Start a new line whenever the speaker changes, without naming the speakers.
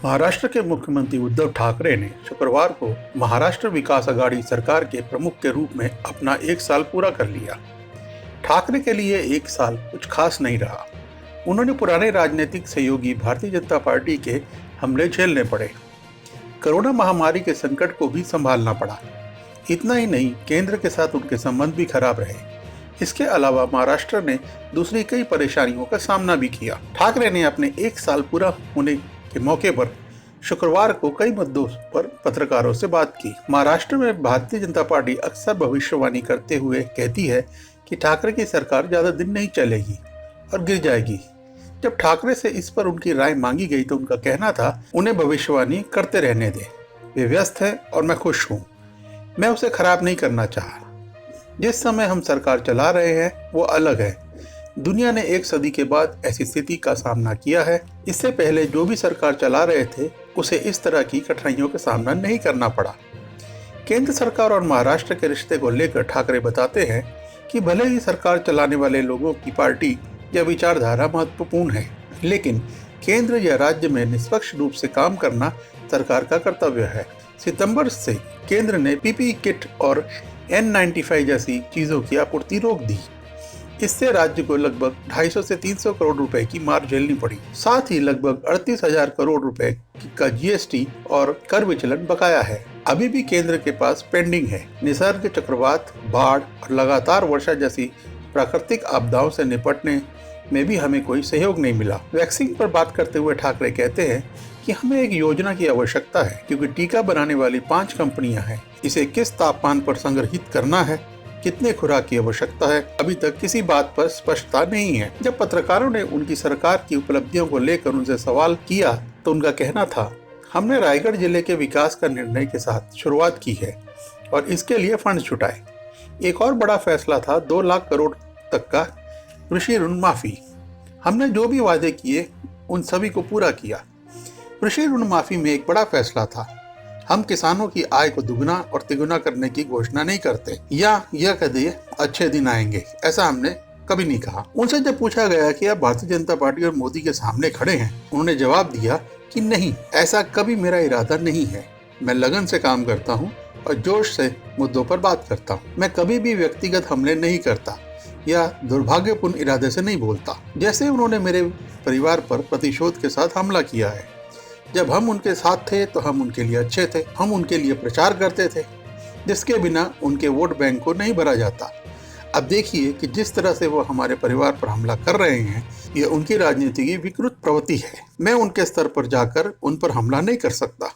महाराष्ट्र के मुख्यमंत्री उद्धव ठाकरे ने शुक्रवार को महाराष्ट्र विकास अघाड़ी सरकार के प्रमुख के रूप में अपना 1 साल पूरा कर लिया। ठाकरे के लिए 1 साल कुछ खास नहीं रहा। उन्होंने पुराने राजनीतिक सहयोगी भारतीय जनता पार्टी के हमले झेलने पड़े। कोरोना महामारी के संकट को भी संभालना पड़ा। इतना ही नहीं, केंद्र के साथ उनके संबंध भी खराब रहे। इसके अलावा महाराष्ट्र ने दूसरी कई परेशानियों का सामना भी किया। ठाकरे ने अपने 1 साल पूरा होने के मौके पर शुक्रवार को कई मुद्दों पर पत्रकारों से बात की। महाराष्ट्र में भारतीय जनता पार्टी अक्सर भविष्यवाणी करते हुए कहती है कि ठाकरे की सरकार ज्यादा दिन नहीं चलेगी और गिर जाएगी। जब ठाकरे से इस पर उनकी राय मांगी गई तो उनका कहना था, उन्हें भविष्यवाणी करते रहने दें, वे व्यस्त हैं और मैं खुश हूँ, मैं उसे खराब नहीं करना चाह। जिस समय हम सरकार चला रहे हैं वो अलग है। दुनिया ने 1 सदी के बाद ऐसी स्थिति का सामना किया है। इससे पहले जो भी सरकार चला रहे थे उसे इस तरह की कठिनाइयों का सामना नहीं करना पड़ा। केंद्र सरकार और महाराष्ट्र के रिश्ते को लेकर ठाकरे बताते हैं कि भले ही सरकार चलाने वाले लोगों की पार्टी या विचारधारा महत्वपूर्ण है, लेकिन केंद्र या राज्य में निष्पक्ष रूप से काम करना सरकार का कर्तव्य है। सितंबर से केंद्र ने पीपीई किट और N95 जैसी चीजों की आपूर्ति रोक दी। इससे राज्य को लगभग 250 से 300 करोड़ रुपए की मार झेलनी पड़ी। साथ ही लगभग 38,000 करोड़ रुपए का जीएसटी और कर विचलन बकाया है। अभी भी केंद्र के पास पेंडिंग है। निसर्ग चक्रवात, बाढ़ और लगातार वर्षा जैसी प्राकृतिक आपदाओं से निपटने में भी हमें कोई सहयोग नहीं मिला। वैक्सीन पर बात करते हुए ठाकरे कहते हैं कि हमें एक योजना की आवश्यकता है, क्योंकि टीका बनाने वाली 5 कंपनियां हैं। इसे किस तापमान पर संग्रहित करना है, कितने खुराक की आवश्यकता है, अभी तक किसी बात पर स्पष्टता नहीं है। जब पत्रकारों ने उनकी सरकार की उपलब्धियों को लेकर उनसे सवाल किया तो उनका कहना था, हमने रायगढ़ जिले के विकास का निर्णय के साथ शुरुआत की है और इसके लिए फंड जुटाए। एक और बड़ा फैसला था 2 लाख करोड़ तक का कृषि ऋण माफी। हमने जो भी वादे किए उन सभी को पूरा किया। कृषि ऋण माफी में एक बड़ा फैसला था, हम किसानों की आय को दुगना और तिगुना करने की घोषणा नहीं करते या यह कह दिए अच्छे दिन आएंगे, ऐसा हमने कभी नहीं कहा। उनसे जब पूछा गया कि आप भारतीय जनता पार्टी और मोदी के सामने खड़े हैं, उन्होंने जवाब दिया कि नहीं, ऐसा कभी मेरा इरादा नहीं है। मैं लगन से काम करता हूँ और जोश से मुद्दों पर बात करता हूँ। मैं कभी भी व्यक्तिगत हमले नहीं करता या दुर्भाग्यपूर्ण इरादे से नहीं बोलता, जैसे उन्होंने मेरे परिवार पर प्रतिशोध के साथ हमला किया है। जब हम उनके साथ थे तो हम उनके लिए अच्छे थे, हम उनके लिए प्रचार करते थे, जिसके बिना उनके वोट बैंक को नहीं भरा जाता। अब देखिए कि जिस तरह से वो हमारे परिवार पर हमला कर रहे हैं, यह उनकी राजनीति की विकृत प्रवृत्ति है। मैं उनके स्तर पर जाकर उन पर हमला नहीं कर सकता।